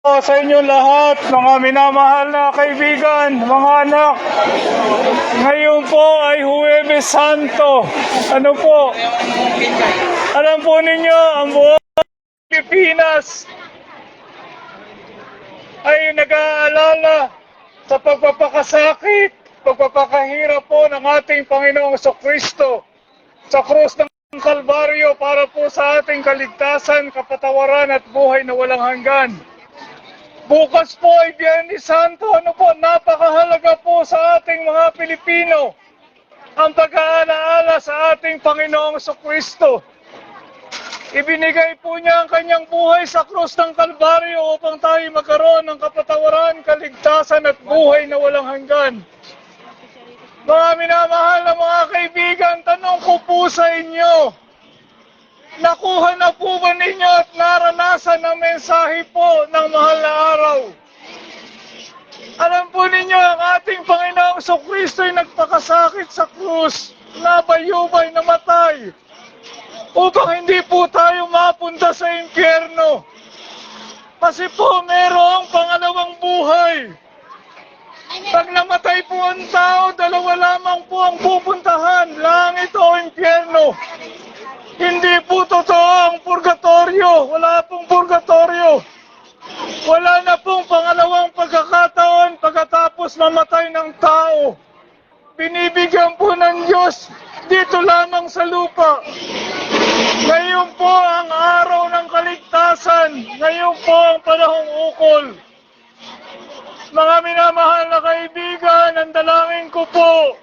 Sa inyo lahat, mga minamahal na kaibigan, mga anak, ngayon po ay Huwebes Santo. Ano po? Alam po ninyo, ang buong Pilipinas ay nag-aalala sa pagpapakasakit, pagpapakahirap po ng ating Panginoong Jesucristo sa krus ng Kalbaryo para po sa ating kaligtasan, kapatawaran at buhay na walang hanggan. Bukas po ay Biyernes Santo. Ano po, napakahalaga po sa ating mga Pilipino ang pag-aalaala sa ating Panginoong Jesucristo. Ibinigay po niya ang kanyang buhay sa krus ng Kalbaryo upang tayo magkaroon ng kapatawaran, kaligtasan at buhay na walang hanggan. Mga minamahal na mga kaibigan, tanong ko po sa inyo, nakuha na po ba ninyo at naranasan ang mensahe po ng mahal na araw? Alam po ninyo, ang ating Panginoong Jesucristo ay nagpakasakit sa krus, nabayubay, namatay, upang hindi po tayo mapunta sa impyerno. Kasi po mayroong pangalawang buhay. Pag namatay po ang tao, dalawa lamang po ang pupuntahan, langit o impyerno. Hindi po totoo ang purgatorio. Wala pong purgatorio. Wala na pong pangalawang pagkakataon pagkatapos mamatay ng tao. Binibigyan po ng Diyos dito lamang sa lupa. Ngayon po ang araw ng kaligtasan. Ngayon po ang panahong ukol. Mga minamahal na kaibigan, ang dalangin ko po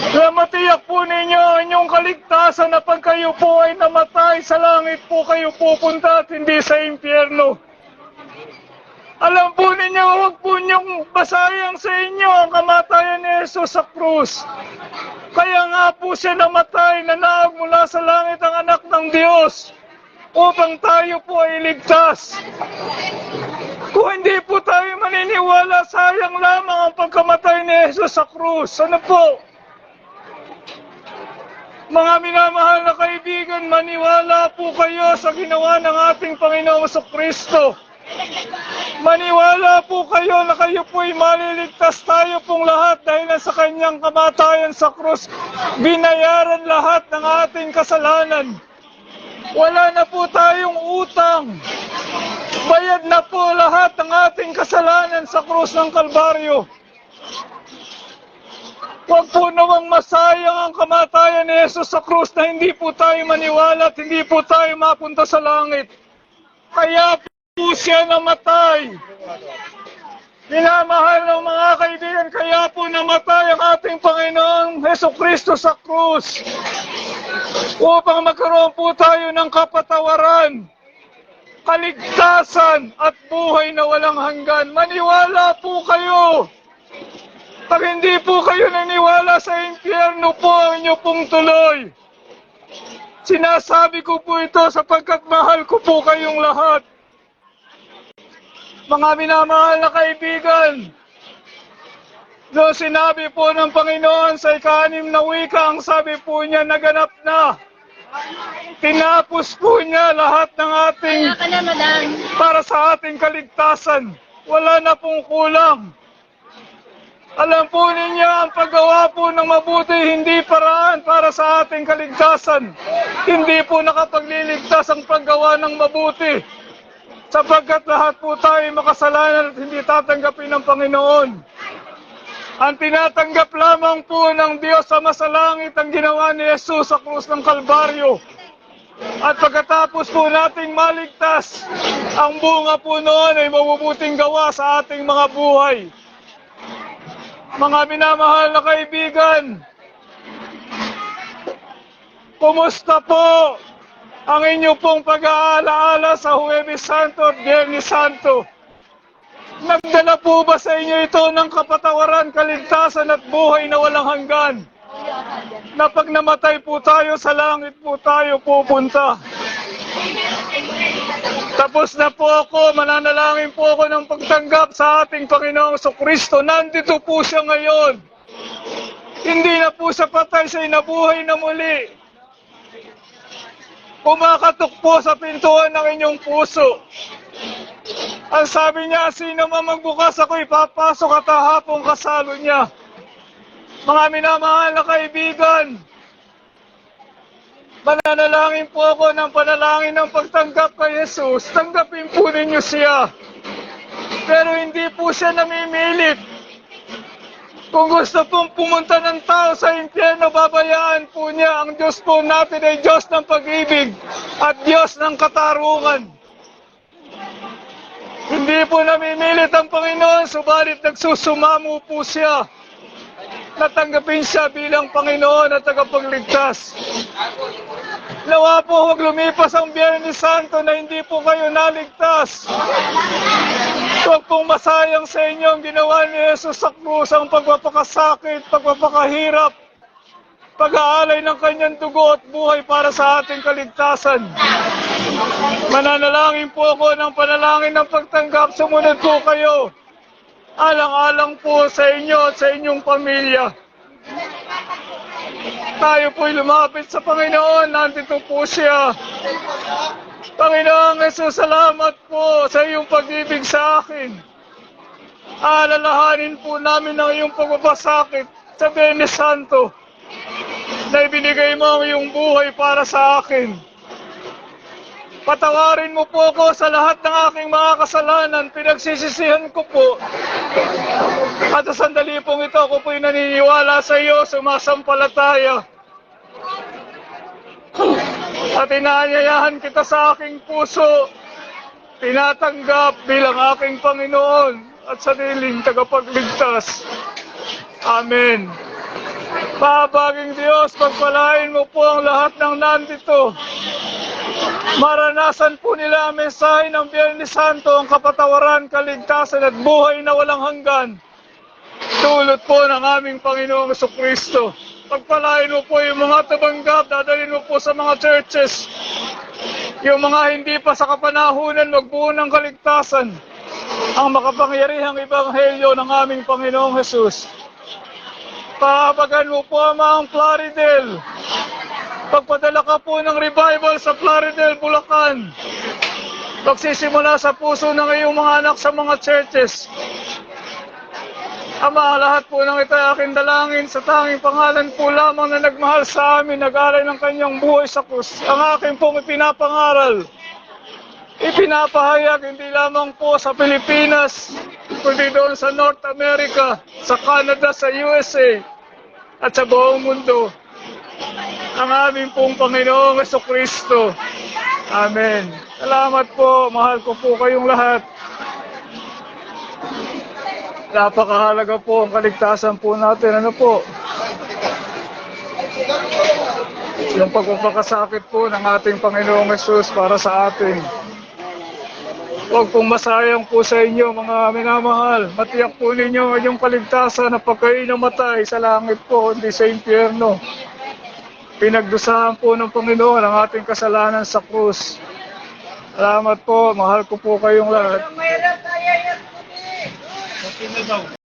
na matiyak po ninyo ang inyong kaligtasan na pag kayo po ay namatay sa langit po kayo pupunta at hindi sa impyerno. Alam po ninyo, huwag po niyong basayang sa inyo ang kamatayan ni Jesus sa krus. Kaya nga po siya namatay, nanaog mula sa langit ang anak ng Diyos upang tayo po ay ligtas. Kung hindi po tayo maniniwala, sayang lamang ang pagkamatay ni Jesus sa krus. Ano po? Mga minamahal na kaibigan, maniwala po kayo sa ginawa ng ating Panginoong Jesucristo. Maniwala po kayo na kayo po'y maliligtas, tayo pong lahat dahil sa kanyang kamatayan sa krus. Binayaran lahat ng ating kasalanan. Wala na po tayong utang. Bayad na po lahat ng ating kasalanan sa krus ng Kalbaryo. Huwag po nawang masayang ang kamatayan ni Jesus sa krus na hindi po tayo maniwala at hindi po tayo mapunta sa langit. Kaya po siya namatay. Minamahal ng mga kaibigan, kaya po namatay ang ating Panginoong Jesucristo sa krus upang magkaroon po tayo ng kapatawaran, kaligtasan at buhay na walang hanggan. Maniwala po kayo. Pag hindi po kayo naniwala sa impyerno po ang inyo pong tuloy. Sinasabi ko po ito sapagkat mahal ko po kayong lahat. Mga minamahal na kaibigan, noong sinabi po ng Panginoon sa ika-6 na wika, ang sabi po niya, naganap na. Tinapos po niya lahat ng ating para sa ating kaligtasan. Wala na pong kulang. Alam po ninyo, ang paggawa po ng mabuti hindi paraan para sa ating kaligtasan. Hindi po nakapagliligtas ang paggawa ng mabuti. Sapagkat lahat po tayo makasalanan at hindi tatanggapin ng Panginoon. Ang tinatanggap lamang po ng Diyos sa masalangit ang ginawa ni Jesus sa krus ng Kalbaryo. At pagkatapos po nating maligtas, ang bunga po noon ay mabubuting gawa sa ating mga buhay. Mga minamahal na kaibigan, kumusta po ang inyo pong pag-aalaala sa Huwebes Santo at Biyernes Santo? Nagdala po ba sa inyo ito ng kapatawaran, kaligtasan at buhay na walang hanggan? Na pag namatay po tayo, sa langit po tayo pupunta. Tapos na po ako, mananalangin po ako ng pagtanggap sa ating Panginoong Jesucristo. Nandito po siya ngayon. Hindi na po siya patay, siya nabuhay na muli. Kumakatok po sa pintuan ng inyong puso. Ang sabi niya, sino man magbukas ako ipapasok at hahapong kasalo niya. Mga minamahal na kaibigan, mananalangin po ako ng panalangin ng pagtanggap kay Jesus. Tanggapin po ninyo siya. Pero hindi po siya namimilit. Kung gusto pong pumunta ng tao sa impyerno, babayaan po niya. Ang Diyos po natin ay Diyos ng pag-ibig at Diyos ng katarungan. Hindi po namimilit ang Panginoon, subalit nagsusumamo po siya. Natanggapin siya bilang Panginoon at tagapagligtas. Nawa po huwag lumipas ang Biyernes Santo na hindi po kayo naligtas. Huwag pong masayang sa inyo ang ginawa ni Jesus sa krus, ang pagpapakasakit, pagpapakahirap, pag-aalay ng kanyang dugo at buhay para sa ating kaligtasan. Mananalangin po ako ng panalangin ng pagtanggap. Sumunod po kayo. Alang-alang po sa inyo at sa inyong pamilya. Tayo po'y lumapit sa Panginoon. Nandito po siya. Panginoong Jesus, salamat po sa iyong pag-ibig sa akin. Alalahanin po namin ang iyong pagpapasakit sa Biyernes Santo na ibinigay mo ang iyong buhay para sa akin. Patawarin mo po ako sa lahat ng aking mga kasalanan. Pinagsisisihan ko po. At sa sandali pong ito, ako po'y naniniwala sa iyo, sumasampalataya. At inaanyayahan kita sa aking puso. Tinatanggap bilang aking Panginoon at sariling tagapagligtas. Amen. Mahabaging Diyos, pagpalain mo po ang lahat ng nandito. Maranasan po nila ang mensahe ng Biyernes Santo, ang kapatawaran, kaligtasan at buhay na walang hanggan. Dulot po ng aming Panginoong Jesucristo. Pagpalain mo po yung mga tabanggap, dadalhin mo po sa mga churches. Yung mga hindi pa sa kapanahunan magbuo ng kaligtasan. Ang makapangyarihang ebanghelyo ng aming Panginoong Jesus. Pahabagan mo po ang mga Plaridel. Pagpadala ka po ng revival sa Plaridel, Bulacan. Pagsisimula sa puso ng iyong mga anak sa mga churches. Ama, lahat po ng ito ay aking dalangin sa tanging pangalan po lamang na nagmahal sa amin, nag-alay ng kanyang buhay sa krus. Ang aking pong ipinapangaral, ipinapahayag hindi lamang po sa Pilipinas, kundi doon sa North America, sa Canada, sa USA, at sa buong mundo. Ang aming pong Panginoong Jesucristo. Amen. Salamat po. Mahal ko po kayong lahat. Napakahalaga po ang kaligtasan po natin. Ano po? Yung pagpapakasakit po ng ating Panginoong Jesus para sa atin. Huwag pong masayang po sa inyo, mga minamahal. Matiyak po ninyo ang inyong kaligtasan na pagkain namatay sa langit po, hindi sa impyerno. Pinagdusahan po ng Panginoon ang ating kasalanan sa krus. Salamat po, mahal ko po kayong lahat.